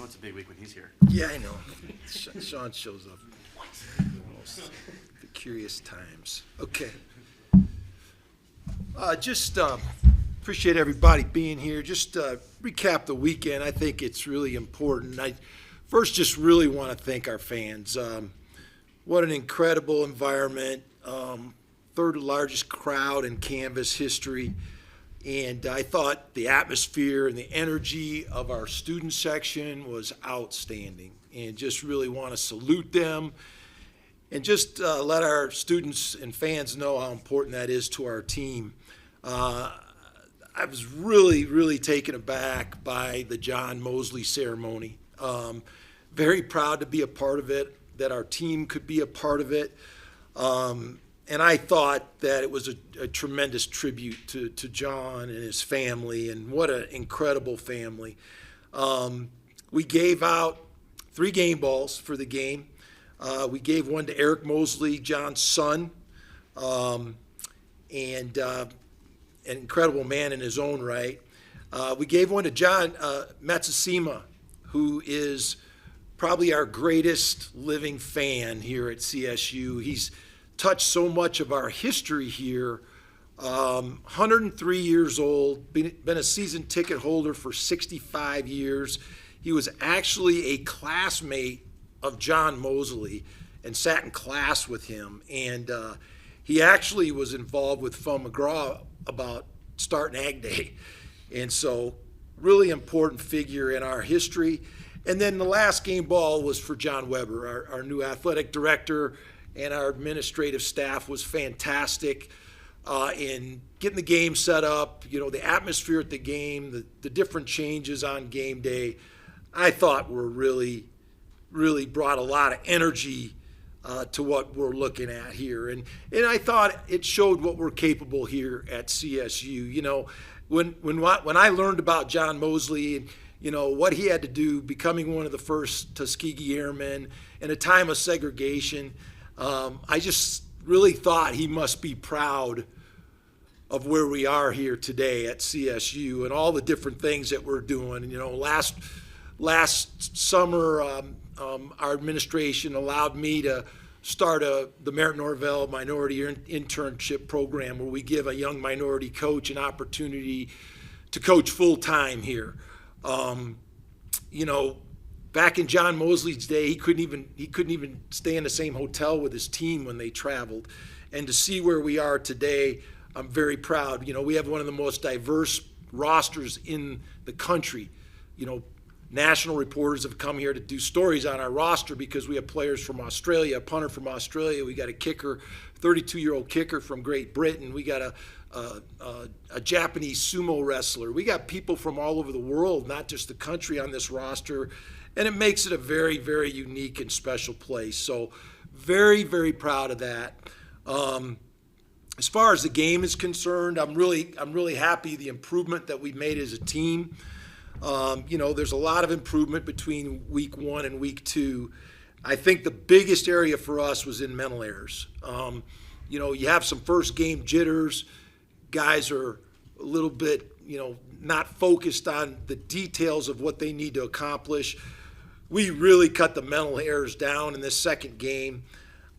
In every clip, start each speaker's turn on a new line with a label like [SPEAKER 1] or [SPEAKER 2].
[SPEAKER 1] it's a big week when he's here.
[SPEAKER 2] Yeah, I know. Sean shows up. Most curious times. Okay. Just appreciate everybody being here. Just recap the weekend. I think it's really important. I first just really want to thank our fans. What an incredible environment. Third largest crowd in Canvas history. And I thought the atmosphere and the energy of our student section was outstanding. And just really want to salute them and just let our students and fans know how important that is to our team. I was really taken aback by the John Mosley ceremony. Very proud to be a part of it, that our team could be a part of it. And I thought that it was a tremendous tribute to John and his family, and what an incredible family. We gave out 3 game balls for the game. We gave one to Eric Mosley, John's son, and an incredible man in his own right. We gave one to John Matsusima, who is probably our greatest living fan here at CSU. He's touched so much of our history here. 103 years old, been a season ticket holder for 65 years. He was actually a classmate of John Mosley and sat in class with him. And he actually was involved with Phil McGraw about starting Ag Day. And so really important figure in our history. And then the last game ball was for John Weber, our new athletic director, and our administrative staff was fantastic in getting the game set up, the atmosphere at the game, the different changes on game day. I thought were really brought a lot of energy to what we're looking at here. And I thought it showed what we're capable here at CSU. When I learned about John Mosley and what he had to do, becoming one of the first Tuskegee Airmen in a time of segregation, I just really thought he must be proud of where we are here today at CSU and all the different things that we're doing. Last summer, our administration allowed me to start the Merit Norvell Minority Internship Program, where we give a young minority coach an opportunity to coach full-time here. Back in John Mosley's day, he couldn't even stay in the same hotel with his team when they traveled. And to see where we are today, I'm very proud. We have one of the most diverse rosters in the country. National reporters have come here to do stories on our roster because we have players from Australia, a punter from Australia. We got a kicker, 32-year-old kicker from Great Britain. We got a Japanese sumo wrestler. We got people from all over the world, not just the country, on this roster. And it makes it a very, very unique and special place. So very proud of that. As far as the game is concerned, I'm really happy the improvement that we made as a team. There's a lot of improvement between week 1 and week 2. I think the biggest area for us was in mental errors. You have some first game jitters. Guys are a little bit, not focused on the details of what they need to accomplish. We really cut the mental errors down in this second game.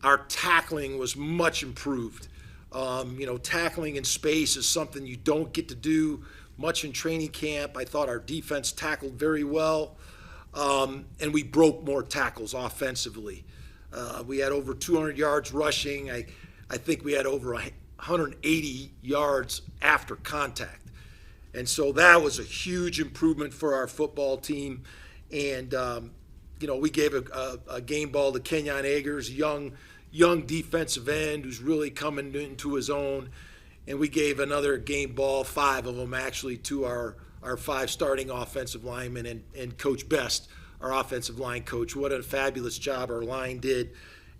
[SPEAKER 2] Our tackling was much improved. Tackling in space is something you don't get to do much in training camp. I thought our defense tackled very well, and we broke more tackles offensively. We had over 200 yards rushing. I think we had over 180 yards after contact. And so that was a huge improvement for our football team. And, we gave a game ball to Kenyon Agers, young defensive end who's really coming into his own. And we gave another game ball, 5 of them actually, to our 5 starting offensive linemen and Coach Best, our offensive line coach. What a fabulous job our line did,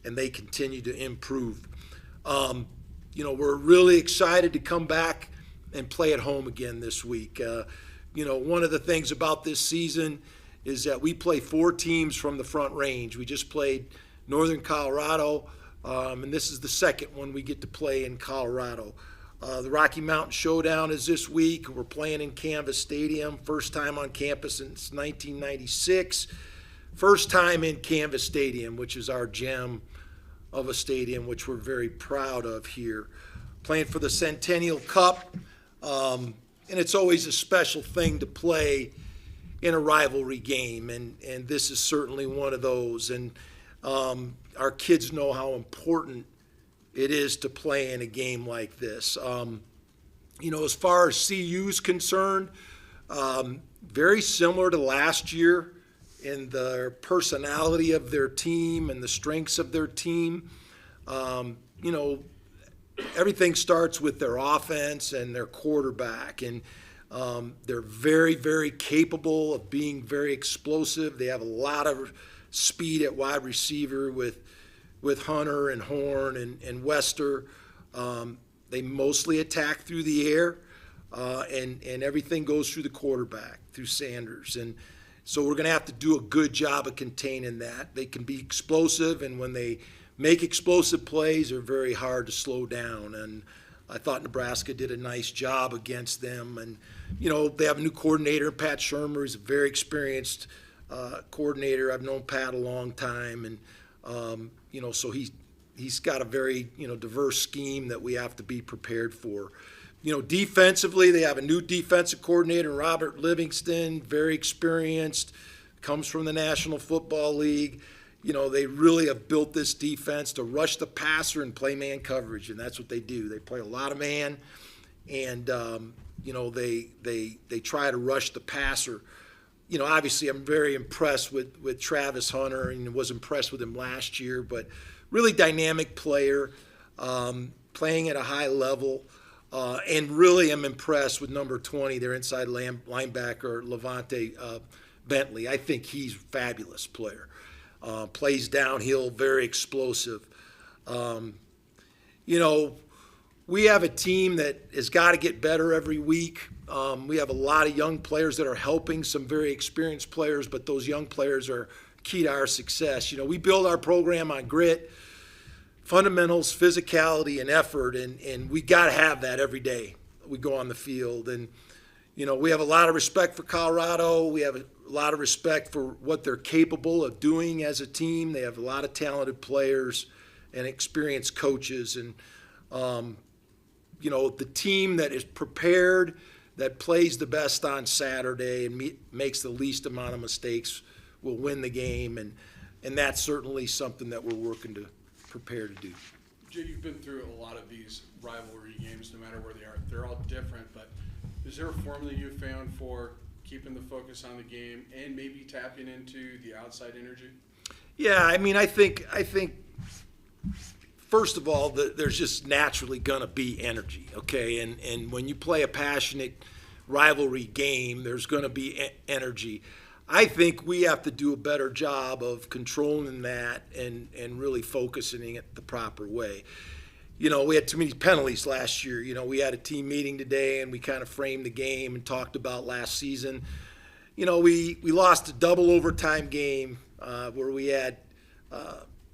[SPEAKER 2] and they continue to improve. We're really excited to come back and play at home again this week. One of the things about this season is that we play 4 teams from the Front Range. We just played Northern Colorado, and this is the second one we get to play in Colorado. The Rocky Mountain Showdown is this week. We're playing in Canvas Stadium. First time on campus since 1996. First time in Canvas Stadium, which is our gem of a stadium, which we're very proud of here. Playing for the Centennial Cup, and it's always a special thing to play in a rivalry game, and this is certainly one of those. And our kids know how important it is to play in a game like this. As far as CU's concerned, very similar to last year in the personality of their team and the strengths of their team. Everything starts with their offense and their quarterback, and they're very, very capable of being very explosive. They have a lot of speed at wide receiver with Hunter and Horn and Wester. They mostly attack through the air, and everything goes through the quarterback, through Sanders. And so we're going to have to do a good job of containing that. They can be explosive, and when they make explosive plays, they're very hard to slow down. And I thought Nebraska did a nice job against them. And, they have a new coordinator, Pat Shermer. He's a very experienced coordinator. I've known Pat a long time. And, so he's got a very, diverse scheme that we have to be prepared for. Defensively, they have a new defensive coordinator, Robert Livingston, very experienced, comes from the National Football League. They really have built this defense to rush the passer and play man coverage, and that's what they do. They play a lot of man, and they try to rush the passer. Obviously I'm very impressed with Travis Hunter, and was impressed with him last year, but really dynamic player, playing at a high level. And really am impressed with number 20, their inside linebacker, Levante Bentley. I think he's a fabulous player. Plays downhill, very explosive. We have a team that has got to get better every week. We have a lot of young players that are helping some very experienced players, but those young players are key to our success. We build our program on grit, fundamentals, physicality, and effort, and we got to have that every day we go on the field. And, we have a lot of respect for Colorado. We have a lot of respect for what they're capable of doing as a team. They have a lot of talented players and experienced coaches. And, the team that is prepared, that plays the best on Saturday and makes the least amount of mistakes will win the game. And that's certainly something that we're working to prepare to do.
[SPEAKER 1] Jay, you've been through a lot of these rivalry games, no matter where they are. They're all different, but is there a formula you found for keeping the focus on the game and maybe tapping into the outside energy?
[SPEAKER 2] Yeah, I think first of all, there's just naturally going to be energy, okay? And when you play a passionate rivalry game, there's going to be energy. I think we have to do a better job of controlling that and really focusing it the proper way. We had too many penalties last year. We had a team meeting today, and we kind of framed the game and talked about last season. We lost a double overtime game where we had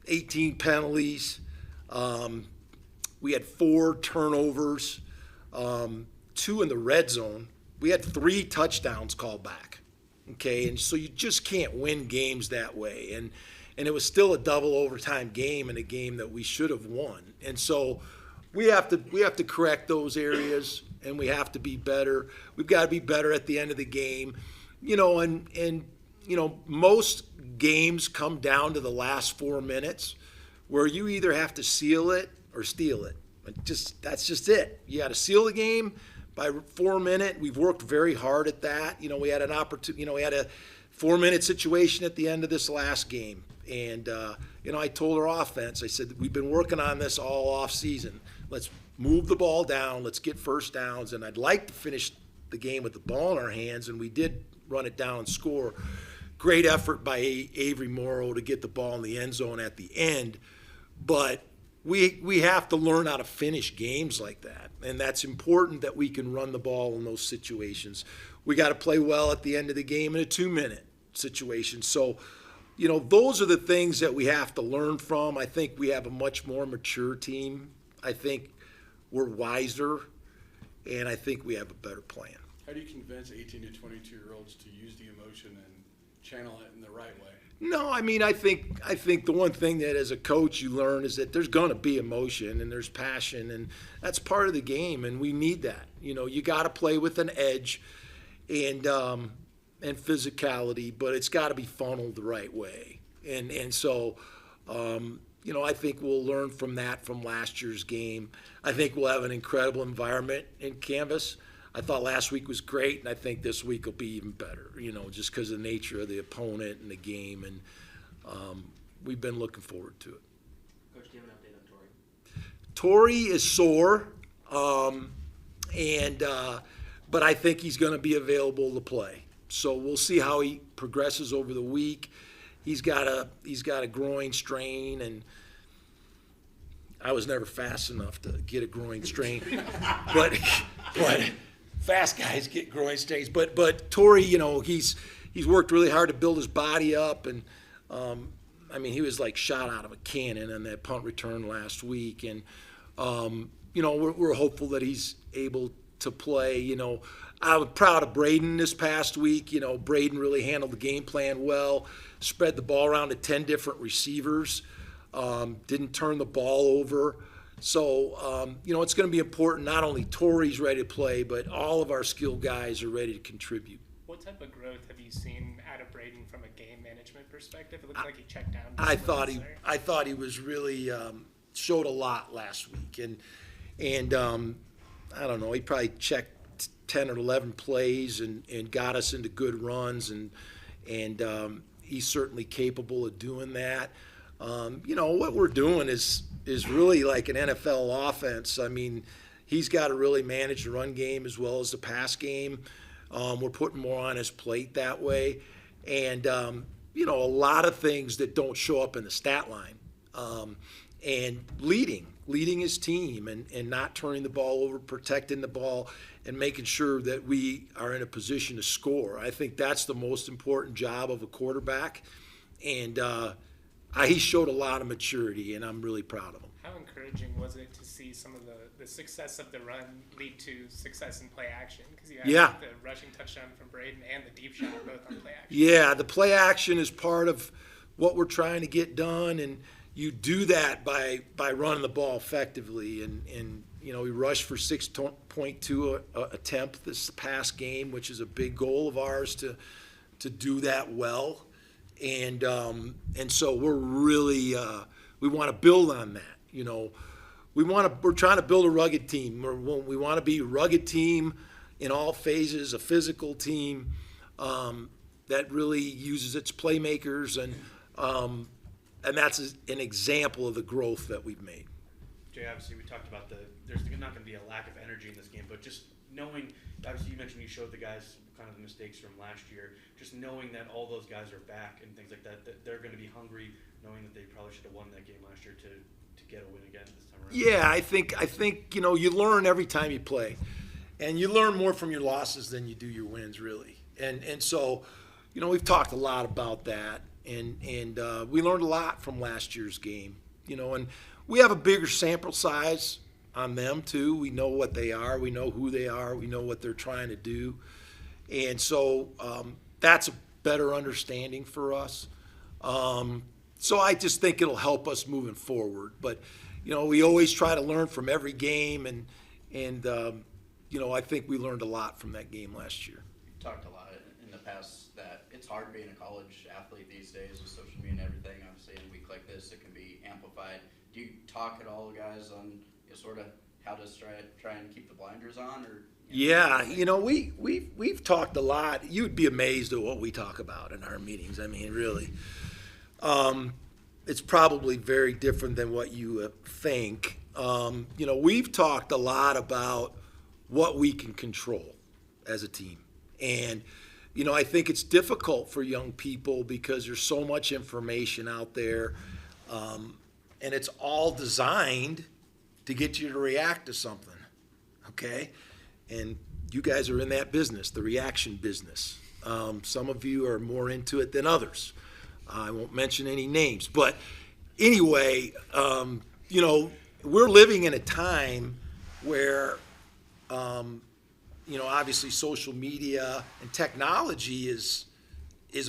[SPEAKER 2] 18 penalties. We had 4 turnovers, 2 in the red zone. We had 3 touchdowns called back. Okay, and so you just can't win games that way. And it was still a double overtime game, and a game that we should have won. And so we have to correct those areas, and we have to be better. We've got to be better at the end of the game. Most games come down to the last 4 minutes where you either have to seal it or steal it. That's just it. You got to seal the game by 4 minutes. We've worked very hard at that. We had an opportunity. We had a 4-minute situation at the end of this last game, and I told our offense, I said, we've been working on this all off season. Let's move the ball down. Let's get first downs, and I'd like to finish the game with the ball in our hands, and we did run it down and score. Great effort by Avery Morrow to get the ball in the end zone at the end, but we have to learn how to finish games like that, and that's important that we can run the ball in those situations. We got to play well at the end of the game in a 2-minute situation. So, those are the things that we have to learn from. I think we have a much more mature team. I think we're wiser and I think we have a better plan.
[SPEAKER 1] How do you convince 18 to 22-year-olds to use the emotion and channel it in the right way?
[SPEAKER 2] No, I mean, I think the one thing that as a coach you learn is that there's going to be emotion and there's passion, and that's part of the game, and we need that. You got to play with an edge and physicality, but it's got to be funneled the right way. And so, I think we'll learn from that from last year's game. I think we'll have an incredible environment in Canvas. I thought last week was great, and I think this week will be even better, just because of the nature of the opponent and the game, and we've been looking forward to it.
[SPEAKER 3] Coach, do you have an update on Torrey?
[SPEAKER 2] Torrey is sore, but I think he's going to be available to play. So we'll see how he progresses over the week. He's got a groin strain, and I was never fast enough to get a groin strain, but fast guys get groin strains. But Torrey, he's worked really hard to build his body up, and he was like shot out of a cannon on that punt return last week, and we're hopeful that he's able to play. I was proud of Braden this past week. Braden really handled the game plan well, spread the ball around to 10 different receivers, didn't turn the ball over. So, it's going to be important. Not only Torrey's ready to play, but all of our skilled guys are ready to contribute.
[SPEAKER 4] What type of growth have you seen out of Braden from a game management perspective? It looks like he checked down.
[SPEAKER 2] I thought he was really showed a lot last week, and I don't know. He probably checked 10 or 11 plays and got us into good runs, and he's certainly capable of doing that. What we're doing is really like an NFL offense. I mean, he's got to really manage the run game as well as the pass game. We're putting more on his plate that way. And, a lot of things that don't show up in the stat line. And leading his team and not turning the ball over, protecting the ball, and making sure that we are in a position to score. I think that's the most important job of a quarterback. And he showed a lot of maturity, and I'm really proud of him.
[SPEAKER 4] How encouraging was it to see some of the success of the run lead to success in play action? Because you had the rushing touchdown from Braden and the deep shot both on play action. Yeah,
[SPEAKER 2] the play action is part of what we're trying to get done, and you do that by running the ball effectively. And we rushed for 6.2 attempt this past game, which is a big goal of ours to do that well. And so we're really we want to build on that. We're trying to build a rugged team. We want to be a rugged team in all phases, a physical team that really uses its playmakers, and that's an example of the growth that we've made.
[SPEAKER 3] Jay, obviously we talked about there's not going to be a lack of energy in this game, but just knowing, obviously you mentioned you showed the guys kind of the mistakes from last year, just knowing that all those guys are back and things like that they're going to be hungry, knowing that they probably should have won that game last year to get a win again this time around.
[SPEAKER 2] Yeah, I think you learn every time you play, and you learn more from your losses than you do your wins, really. And so, we've talked a lot about that, and we learned a lot from last year's game, and we have a bigger sample size on them too. We know what they are, we know who they are, we know what they're trying to do, and so that's a better understanding for us. So I just think it'll help us moving forward. But, we always try to learn from every game, and I think we learned a lot from that game last year.
[SPEAKER 5] You talked a lot in the past that it's hard being a college athlete these days with social media and everything. Obviously, in a week like this, it can be amplified. Do you talk at all, guys, on sort of how to try and keep the blinders on? Or
[SPEAKER 2] yeah, we've talked a lot. You'd be amazed at what we talk about in our meetings. I mean, really. It's probably very different than what you think. We've talked a lot about what we can control as a team. And, I think it's difficult for young people because there's so much information out there, and it's all designed to get you to react to something, okay? And you guys are in that business, the reaction business. Some of you are more into it than others. I won't mention any names. But anyway, we're living in a time where Obviously social media and technology is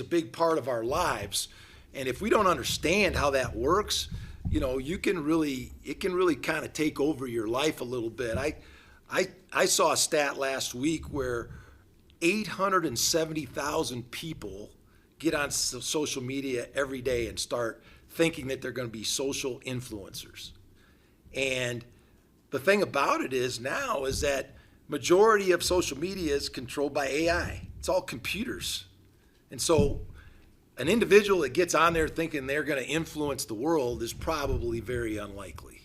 [SPEAKER 2] a big part of our lives. And if we don't understand how that works, it can really kind of take over your life a little bit. I saw a stat last week where 870,000 people get on social media every day and start thinking that they're going to be social influencers. And the thing about it is now is that majority of social media is controlled by AI. It's all computers. And so an individual that gets on there thinking they're going to influence the world is probably very unlikely.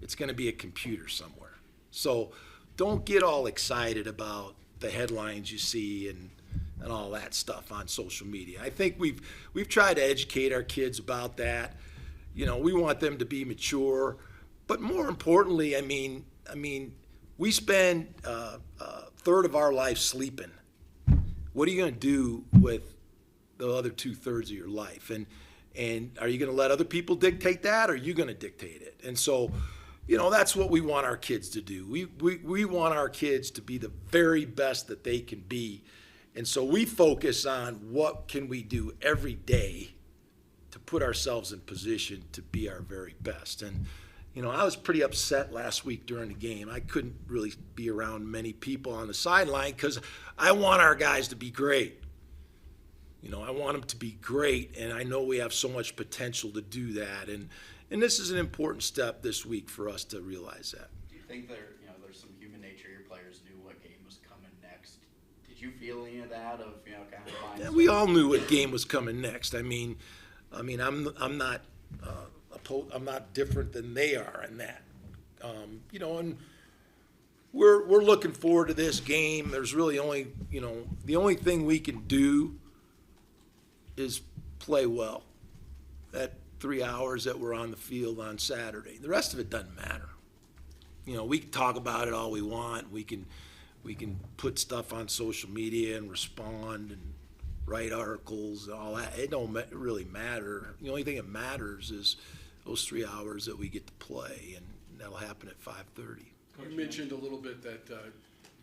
[SPEAKER 2] It's going to be a computer somewhere. So don't get all excited about the headlines you see and all that stuff on social media. I think we've tried to educate our kids about that. We want them to be mature, but more importantly, I mean, we spend a third of our life sleeping. What are you going to do with the other 2/3 of your life? And are you going to let other people dictate that, or are you going to dictate it? And so, that's what we want our kids to do. We want our kids to be the very best that they can be. And so we focus on what can we do every day to put ourselves in position to be our very best. And, I was pretty upset last week during the game. I couldn't really be around many people on the sideline because I want our guys to be great. I want them to be great, and I know we have so much potential to do that. And this is an important step this week for us to realize that.
[SPEAKER 5] Do you think there's some human nature your players knew what game was coming next? Did you feel any of that of, kind of
[SPEAKER 2] Yeah, we all knew what game was coming next. I'm not different than they are in that. And we're looking forward to this game. There's really only, the only thing we can do is play well. That 3 hours that we're on the field on Saturday. The rest of it doesn't matter. We can talk about it all we want. We can put stuff on social media and respond and write articles and all that. It don't really matter. The only thing that matters is those 3 hours that we get to play, and that'll happen at 5:30.
[SPEAKER 1] You mentioned a little bit that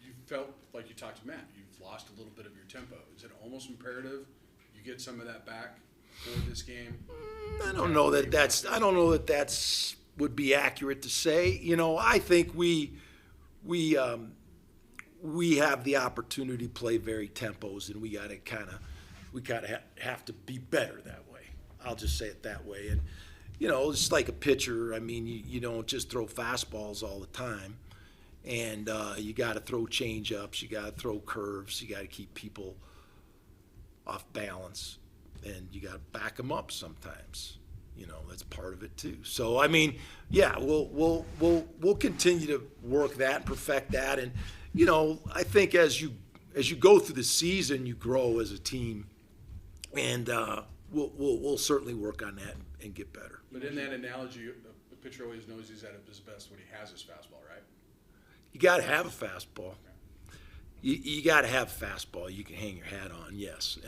[SPEAKER 1] you felt like you talked to Matt. You've lost a little bit of your tempo. Is it almost imperative you get some of that back for this game?
[SPEAKER 2] I don't know that that's would be accurate to say. I think we have the opportunity to play very tempos, and we gotta have to be better that way. I'll just say it that way. And it's like a pitcher. I mean, you don't just throw fastballs all the time, and you got to throw change-ups. You got to throw curves. You got to keep people off balance, and you got to back them up sometimes. That's part of it too. So yeah, we'll continue to work that and perfect that, and I think as you go through the season, you grow as a team, and we'll certainly work on that and get better.
[SPEAKER 1] But in that analogy, a pitcher always knows he's at his best when he has his fastball, right?
[SPEAKER 2] You got to have a fastball. You got to have a fastball you can hang your hat on, yes.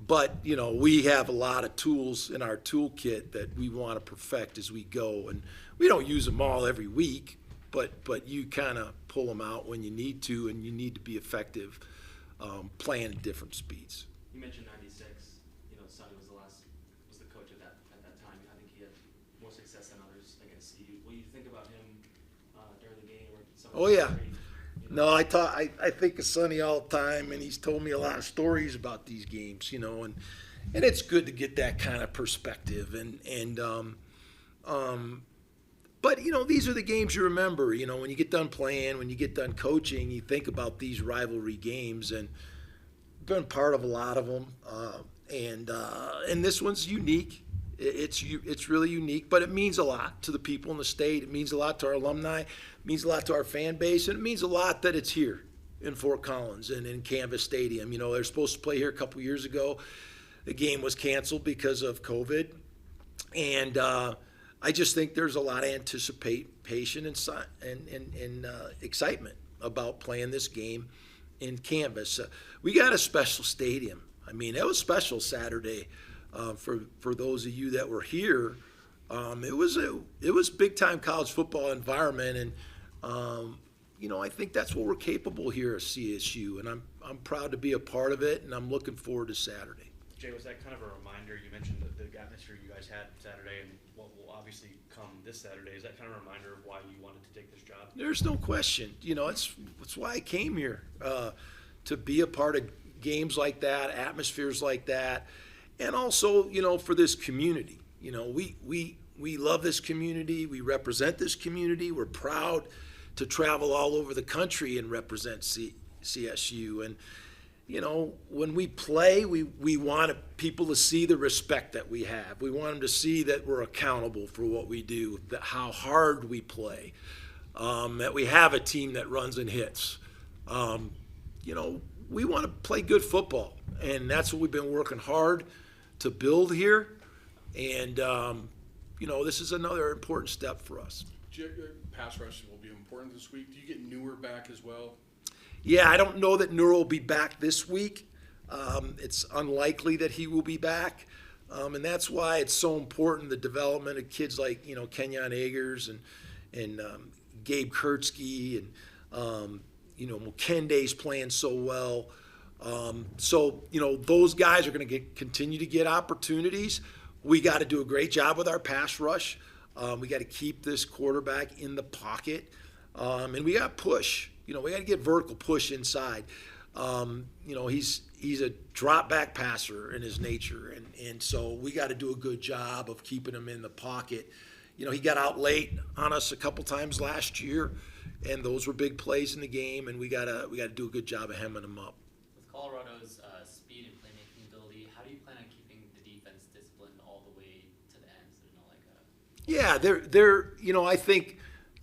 [SPEAKER 2] But we have a lot of tools in our toolkit that we want to perfect as we go, and we don't use them all every week, but you kind of pull them out when you need to, and you need to be effective playing at different speeds.
[SPEAKER 6] You mentioned 96. Sonny was the coach at that time. I think he had more success than others against CU. What do you think about him during the game? Or some of
[SPEAKER 2] Oh,
[SPEAKER 6] the
[SPEAKER 2] yeah.
[SPEAKER 6] history,
[SPEAKER 2] No, I think of Sonny all the time, and he's told me a lot of stories about these games, and it's good to get that kind of perspective. But these are the games you remember. When you get done playing, when you get done coaching, you think about these rivalry games, and been part of a lot of them. And this one's unique. It's really unique, but it means a lot to the people in the state. It means a lot to our alumni. It means a lot to our fan base, and it means a lot that it's here in Fort Collins and in Canvas Stadium. They're supposed to play here a couple years ago. The game was canceled because of COVID, and I just think there's a lot of anticipation and excitement about playing this game in Canvas. We got a special stadium. It was special Saturday. For those of you that were here, it was big time college football environment, and I think that's what we're capable here at CSU, and I'm proud to be a part of it, and I'm looking forward to Saturday.
[SPEAKER 3] Jay, was that kind of a reminder? You mentioned the atmosphere you guys had Saturday and what will obviously come this Saturday. Is that kind of a reminder of why you wanted to take this job?
[SPEAKER 2] There's no question. It's why I came here, to be a part of games like that, atmospheres like that, and also, for this community. We love this community. We represent this community. We're proud to travel all over the country and represent CSU. And, when we play, we want people to see the respect that we have. We want them to see that we're accountable for what we do, that how hard we play, that we have a team that runs and hits. We want to play good football, and that's what we've been working hard to build here. And, this is another important step for us.
[SPEAKER 1] Pass rush will be important this week. Do you get Newer back as well?
[SPEAKER 2] Yeah, I don't know that Norvell will be back this week. It's unlikely that he will be back. And that's why it's so important, the development of kids like, Kenyon Agers and Gabe Kurtzky and, Mukende's playing so well. So those guys are going to continue to get opportunities. We got to do a great job with our pass rush. We got to keep this quarterback in the pocket. And we got to push. We got to get vertical push inside. He's a drop back passer in his nature. And so we got to do a good job of keeping him in the pocket. He got out late on us a couple times last year, and those were big plays in the game, and we gotta do a good job of hemming them up.
[SPEAKER 7] With Colorado's speed and playmaking ability, how do you plan on keeping the defense disciplined all the way to the end, so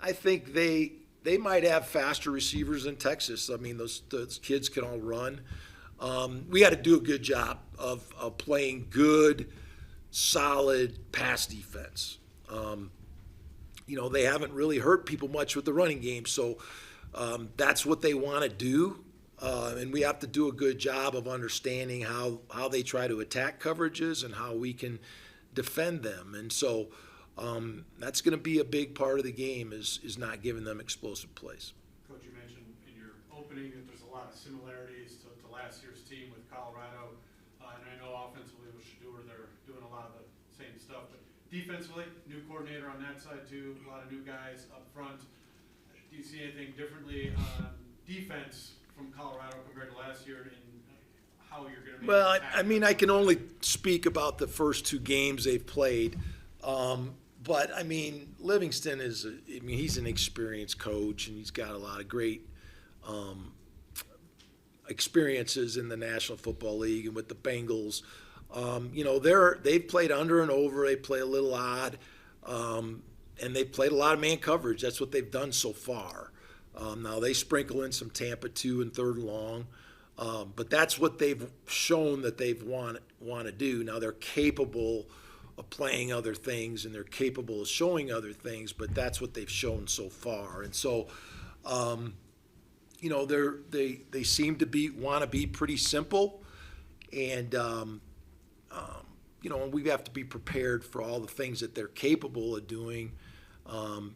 [SPEAKER 2] I think they might have faster receivers than Texas. I mean, those kids can all run. We got to do a good job of playing good, solid pass defense. They haven't really hurt people much with the running game, so that's what they want to do. And we have to do a good job of understanding how they try to attack coverages and how we can defend them. And so that's going to be a big part of the game is not giving them explosive plays.
[SPEAKER 8] Coach, you mentioned in your opening that there's a lot of similarities to last year's team with Colorado. And I know offensively with Shador, they're doing a lot of the same stuff. But defensively, new coordinator on that side too, a lot of new guys up front. Do you see anything differently on defense from Colorado compared to last year in how you're going to make
[SPEAKER 2] Well,
[SPEAKER 8] an attack?
[SPEAKER 2] I can only speak about the first two games they've played. But, Livingston he's an experienced coach, and he's got a lot of great experiences in the National Football League and with the Bengals. They've played under and over. They play a little odd, and they've played a lot of man coverage. That's what they've done so far. Now, they sprinkle in some Tampa 2 and third and long, but that's what they've shown that they've want to do. Now, they're capable of playing other things, and they're capable of showing other things, but that's what they've shown so far. And so, they seem to want to be pretty simple, and and we have to be prepared for all the things that they're capable of doing. And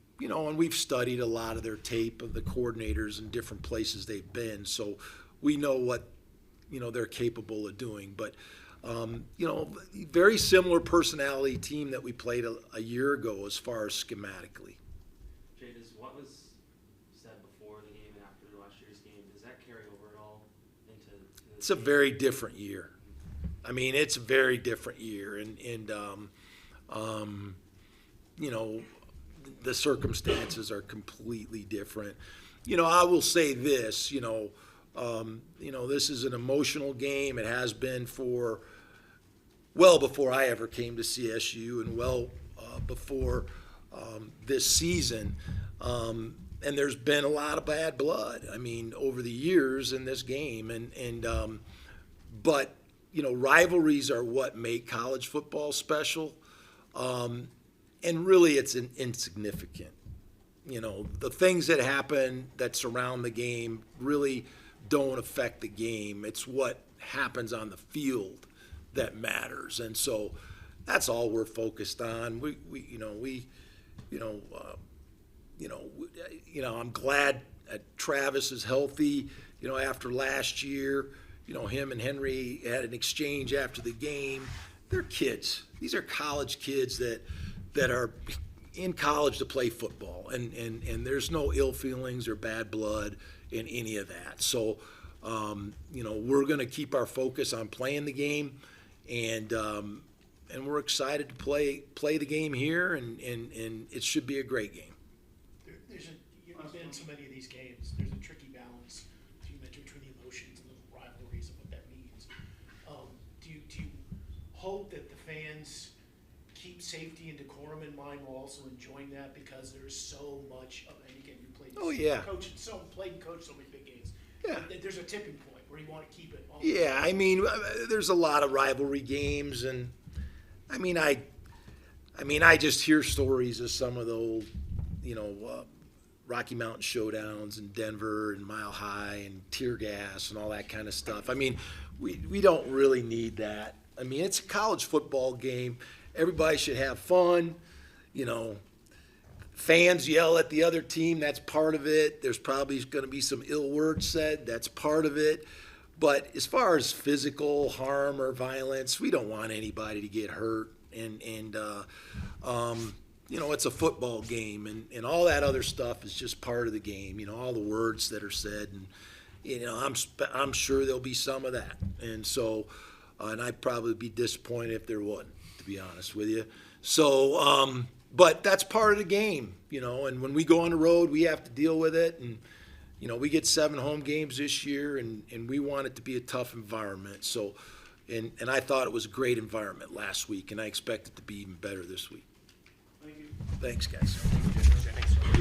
[SPEAKER 2] we've studied a lot of their tape of the coordinators in different places they've been, so we know what they're capable of doing. But very similar personality team that we played a year ago as far as schematically.
[SPEAKER 6] Jay, what was said before the game and after last year's game, does that carry over at all into
[SPEAKER 2] It's a very different year. It's a very different year, and the circumstances are completely different. I will say this, this is an emotional game. It has been for well before I ever came to CSU and before this season. And there's been a lot of bad blood, over the years in this game. But rivalries are what make college football special. And really it's insignificant. The things that happen that surround the game really don't affect the game. It's what happens on the field that matters. And so that's all we're focused on. I'm glad Travis is healthy, after last year. Him and Henry had an exchange after the game. They're kids. These are college kids that are in college to play football, and there's no ill feelings or bad blood in any of that. So, we're going to keep our focus on playing the game, and we're excited to play the game here, and it should be a great game.
[SPEAKER 9] I've been in so many of these games. There's a tricky balance, as you mentioned, between the emotions and the rivalries and what that means. Do you hope that the fans keep safety and decorum in mind while also enjoying that, because there's so much of it? Again, you played.
[SPEAKER 2] Oh, yeah.
[SPEAKER 9] Played and coached so many big games.
[SPEAKER 2] Yeah.
[SPEAKER 9] There's a tipping point where you want to keep it. On.
[SPEAKER 2] Yeah, there's a lot of rivalry games, and I just hear stories of some of the old, Rocky Mountain showdowns in Denver and Mile High and tear gas and all that kind of stuff. We don't really need that. It's a college football game. Everybody should have fun. Fans yell at the other team. That's part of it. There's probably going to be some ill words said. That's part of it. But as far as physical harm or violence, we don't want anybody to get hurt. And it's a football game, and all that other stuff is just part of the game. All the words that are said, and I'm sure there'll be some of that. And so, and I'd probably be disappointed if there wasn't, to be honest with you. So, but that's part of the game, And when we go on the road, we have to deal with it. And we get 7 home games this year, and we want it to be a tough environment. So, and I thought it was a great environment last week, and I expect it to be even better this week.
[SPEAKER 9] Thank you.
[SPEAKER 2] Thanks, guys.